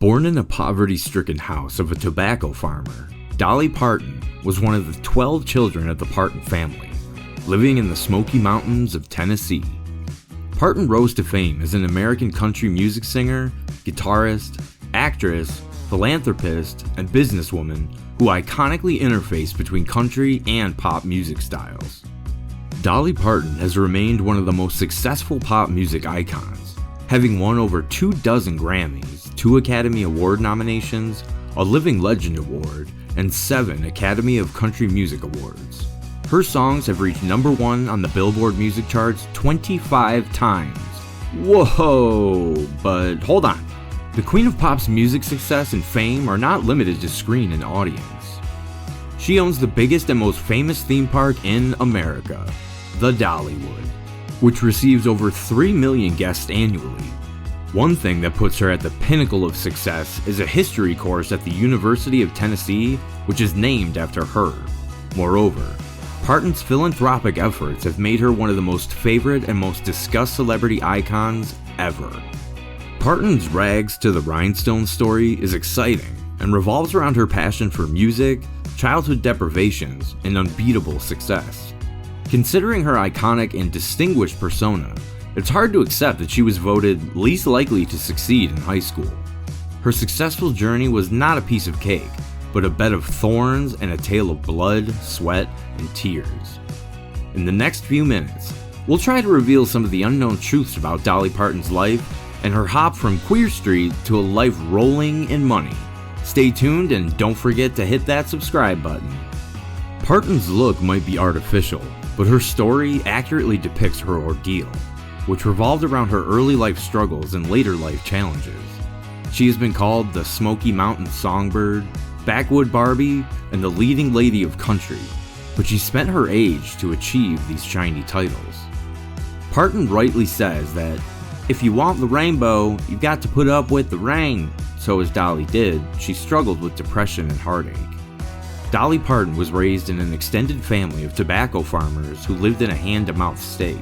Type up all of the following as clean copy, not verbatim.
Born in a poverty-stricken house of a tobacco farmer, Dolly Parton was one of the 12 children of the Parton family, living in the Smoky Mountains of Tennessee. Parton rose to fame as an American country music singer, guitarist, actress, philanthropist, and businesswoman who iconically interfaced between country and pop music styles. Dolly Parton has remained one of the most successful pop music icons, having won over 24 Grammys, 2 Academy Award nominations, a Living Legend Award, and 7 Academy of Country Music Awards. Her songs have reached #1 on the Billboard music charts 25 times. Whoa, but hold on. The Queen of Pop's music success and fame are not limited to screen and audience. She owns the biggest and most famous theme park in America, the Dollywood, which receives over 3 million guests annually. One thing that puts her at the pinnacle of success is a history course at the University of Tennessee, which is named after her. Moreover, Parton's philanthropic efforts have made her one of the most favorite and most discussed celebrity icons ever. Parton's Rags to the Rhinestones story is exciting and revolves around her passion for music, childhood deprivations, and unbeatable success. Considering her iconic and distinguished persona, it's hard to accept that she was voted least likely to succeed in high school. Her successful journey was not a piece of cake, but a bed of thorns and a tale of blood, sweat, and tears. In the next few minutes, we'll try to reveal some of the unknown truths about Dolly Parton's life and her hop from Queer Street to a life rolling in money. Stay tuned and don't forget to hit that subscribe button. Parton's look might be artificial, but her story accurately depicts her ordeal, which revolved around her early life struggles and later life challenges. She has been called the Smoky Mountain Songbird, Backwood Barbie, and the leading lady of country, but she spent her age to achieve these shiny titles. Parton rightly says that, if you want the rainbow, you've got to put up with the rain. So as Dolly did, she struggled with depression and heartache. Dolly Parton was raised in an extended family of tobacco farmers who lived in a hand-to-mouth state.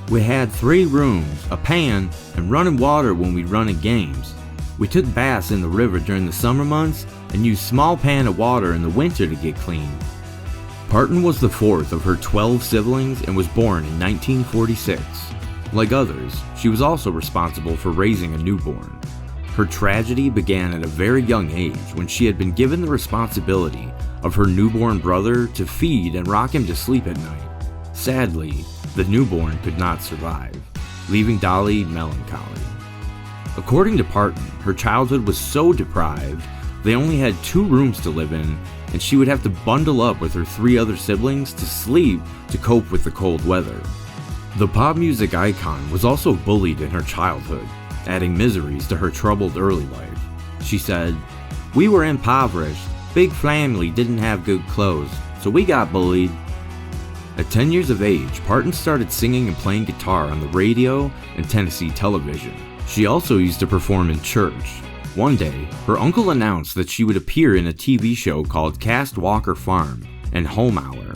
We had 3 rooms, a pan, and running water when we'd run in games. We took baths in the river during the summer months and used small pan of water in the winter to get clean. Parton was the 4th of her 12 siblings and was born in 1946. Like others, she was also responsible for raising a newborn. Her tragedy began at a very young age when she had been given the responsibility of her newborn brother to feed and rock him to sleep at night. Sadly, the newborn could not survive, leaving Dolly melancholy. According to Parton, her childhood was so deprived they only had 2 rooms to live in, and she would have to bundle up with her 3 other siblings to sleep to cope with the cold weather. The pop music icon was also bullied in her childhood, adding miseries to her troubled early life. She said, "We were impoverished, big family didn't have good clothes, so we got bullied." At 10 years of age, Parton started singing and playing guitar on the radio and Tennessee television. She also used to perform in church. One day, her uncle announced that she would appear in a TV show called Cast Walker Farm and Home Hour.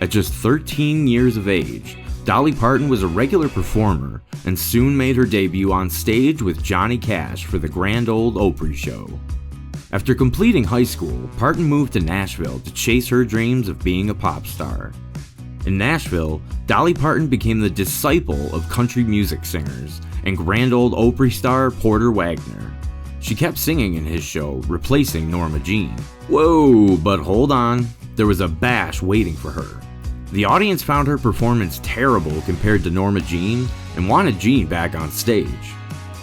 At just 13 years of age, Dolly Parton was a regular performer and soon made her debut on stage with Johnny Cash for the Grand Ole Opry Show. After completing high school, Parton moved to Nashville to chase her dreams of being a pop star. In Nashville, Dolly Parton became the disciple of country music singers and Grand Ole Opry star Porter Wagoner. She kept singing in his show, replacing Norma Jean. Whoa, but hold on, there was a bash waiting for her. The audience found her performance terrible compared to Norma Jean and wanted Jean back on stage.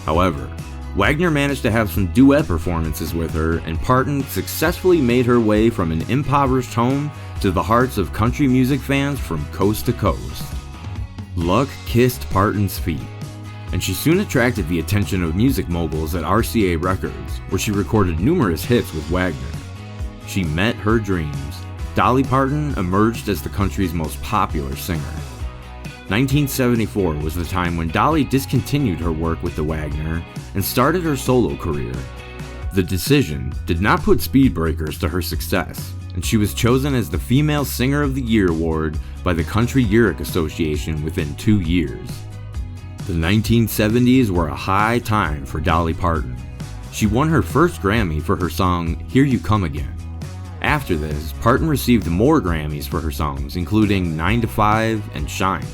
However, Wagoner managed to have some duet performances with her, and Parton successfully made her way from an impoverished home to the hearts of country music fans from coast to coast. Luck kissed Parton's feet, and she soon attracted the attention of music moguls at RCA Records, where she recorded numerous hits with Wagoner. She met her dreams. Dolly Parton emerged as the country's most popular singer. 1974 was the time when Dolly discontinued her work with the Wagoner and started her solo career. The decision did not put speed breakers to her success, and she was chosen as the Female Singer of the Year award by the Country Lyric Association within 2 years. The 1970s were a high time for Dolly Parton. She won her first Grammy for her song Here You Come Again. After this, Parton received more Grammys for her songs, including 9 to 5 and Shine.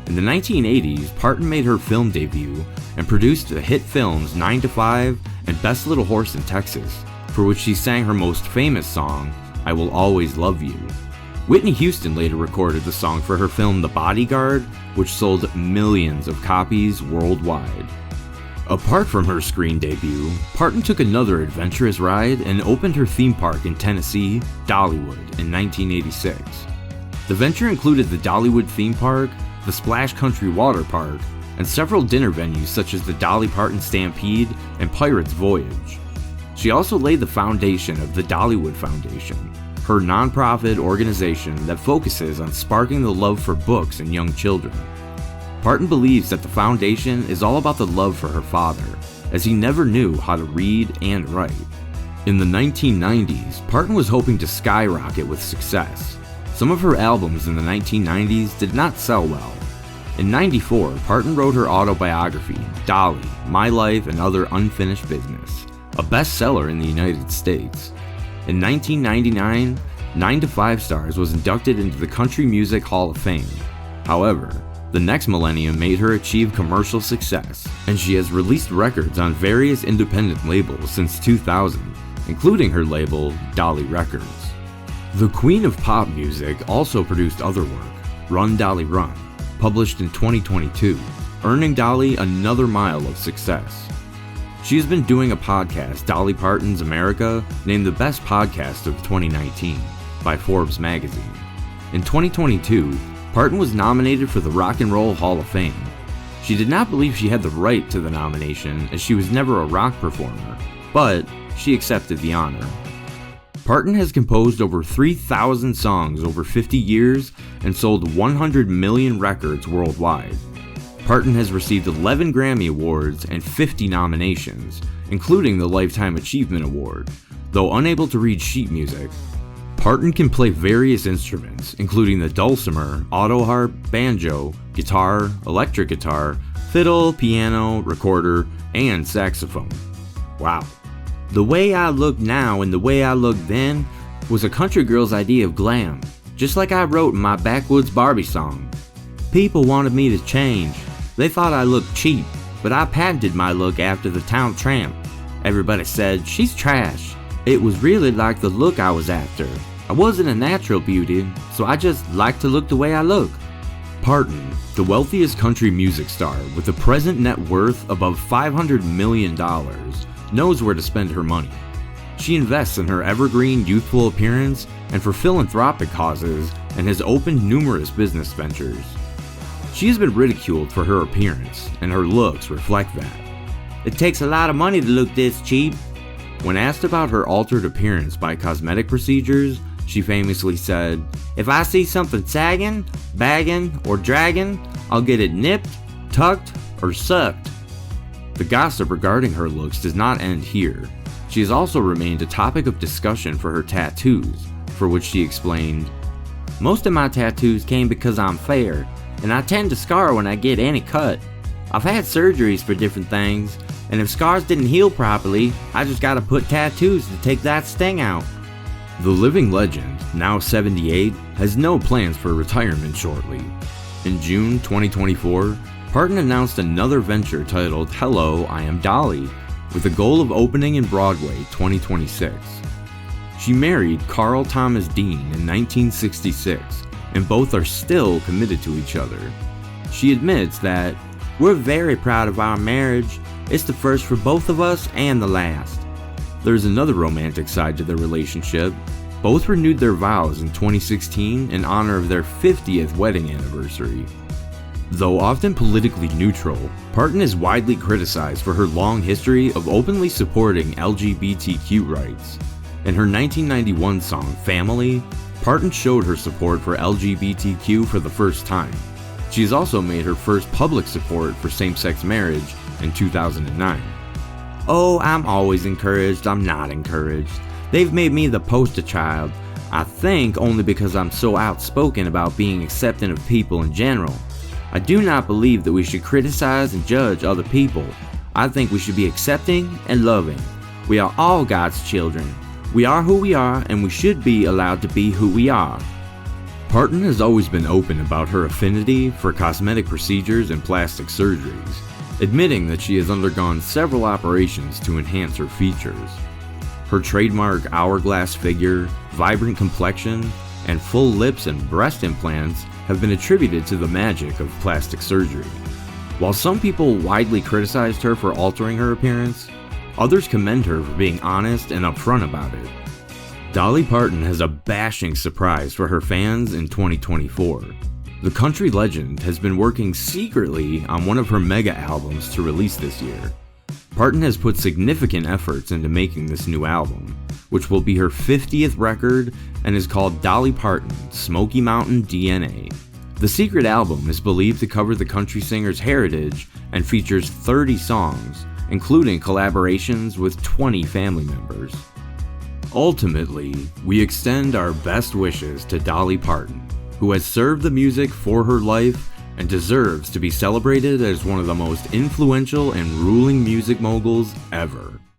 In the 1980s, Parton made her film debut and produced the hit films 9 to 5 and Best Little Horse in Texas, for which she sang her most famous song, I Will Always Love You. Whitney Houston later recorded the song for her film The Bodyguard, which sold millions of copies worldwide. Apart from her screen debut, Parton took another adventurous ride and opened her theme park in Tennessee, Dollywood, in 1986. The venture included the Dollywood theme park, the Splash Country Water Park, and several dinner venues such as the Dolly Parton Stampede and Pirates Voyage. She also laid the foundation of the Dollywood Foundation, her nonprofit organization that focuses on sparking the love for books in young children. Parton believes that the foundation is all about the love for her father, as he never knew how to read and write. In the 1990s, Parton was hoping to skyrocket with success. Some of her albums in the 1990s did not sell well. In '94, Parton wrote her autobiography, Dolly, My Life and Other Unfinished Business, a bestseller in the United States. In 1999, 9 to 5 Stars was inducted into the Country Music Hall of Fame. However, the next millennium made her achieve commercial success, and she has released records on various independent labels since 2000, including her label, Dolly Records. The Queen of Pop Music also produced other work, Run Dolly Run, published in 2022, earning Dolly another mile of success. She has been doing a podcast, Dolly Parton's America, named the Best Podcast of 2019 by Forbes magazine. In 2022, Parton was nominated for the Rock and Roll Hall of Fame. She did not believe she had the right to the nomination as she was never a rock performer, but she accepted the honor. Parton has composed over 3,000 songs over 50 years and sold 100 million records worldwide. Parton has received 11 Grammy Awards and 50 nominations, including the Lifetime Achievement Award. Though unable to read sheet music, Parton can play various instruments, including the dulcimer, auto harp, banjo, guitar, electric guitar, fiddle, piano, recorder, and saxophone. Wow. The way I look now and the way I looked then was a country girl's idea of glam, just like I wrote in my Backwoods Barbie song. People wanted me to change. They thought I looked cheap, but I patented my look after the town tramp. Everybody said, she's trash. It was really like the look I was after. I wasn't a natural beauty, so I just like to look the way I look. Parton, the wealthiest country music star with a present net worth above $500 million, knows where to spend her money. She invests in her evergreen youthful appearance and for philanthropic causes and has opened numerous business ventures. She has been ridiculed for her appearance, and her looks reflect that. It takes a lot of money to look this cheap. When asked about her altered appearance by cosmetic procedures, she famously said, "If I see something sagging, bagging, or dragging, I'll get it nipped, tucked, or sucked." The gossip regarding her looks does not end here. She has also remained a topic of discussion for her tattoos, for which she explained, "Most of my tattoos came because I'm fair, and I tend to scar when I get any cut. I've had surgeries for different things, and if scars didn't heal properly, I just gotta put tattoos to take that sting out." The living legend, now 78, has no plans for retirement shortly. In June 2024, Parton announced another venture titled Hello, I Am Dolly, with the goal of opening in Broadway 2026. She married Carl Thomas Dean in 1966, and both are still committed to each other. She admits that, "We're very proud of our marriage. It's the first for both of us and the last." There's another romantic side to their relationship. Both renewed their vows in 2016 in honor of their 50th wedding anniversary. Though often politically neutral, Parton is widely criticized for her long history of openly supporting LGBTQ rights. In her 1991 song, Family, Parton showed her support for LGBTQ for the first time. She has also made her first public support for same-sex marriage in 2009. "Oh, I'm always encouraged, I'm not encouraged. They've made me the poster child. I think only because I'm so outspoken about being accepting of people in general. I do not believe that we should criticize and judge other people. I think we should be accepting and loving. We are all God's children. We are who we are, and we should be allowed to be who we are. Parton has always been open about her affinity for cosmetic procedures and plastic surgeries, admitting that she has undergone several operations to enhance her features. Her trademark hourglass figure, vibrant complexion, and full lips and breast implants have been attributed to the magic of plastic surgery. While some people widely criticized her for altering her appearance, others commend her for being honest and upfront about it. Dolly Parton has a bashing surprise for her fans in 2024. The country legend has been working secretly on one of her mega albums to release this year. Parton has put significant efforts into making this new album, which will be her 50th record and is called Dolly Parton Smoky Mountain DNA. The secret album is believed to cover the country singer's heritage and features 30 songs, including collaborations with 20 family members. Ultimately, we extend our best wishes to Dolly Parton, who has served the music for her life and deserves to be celebrated as one of the most influential and ruling music moguls ever.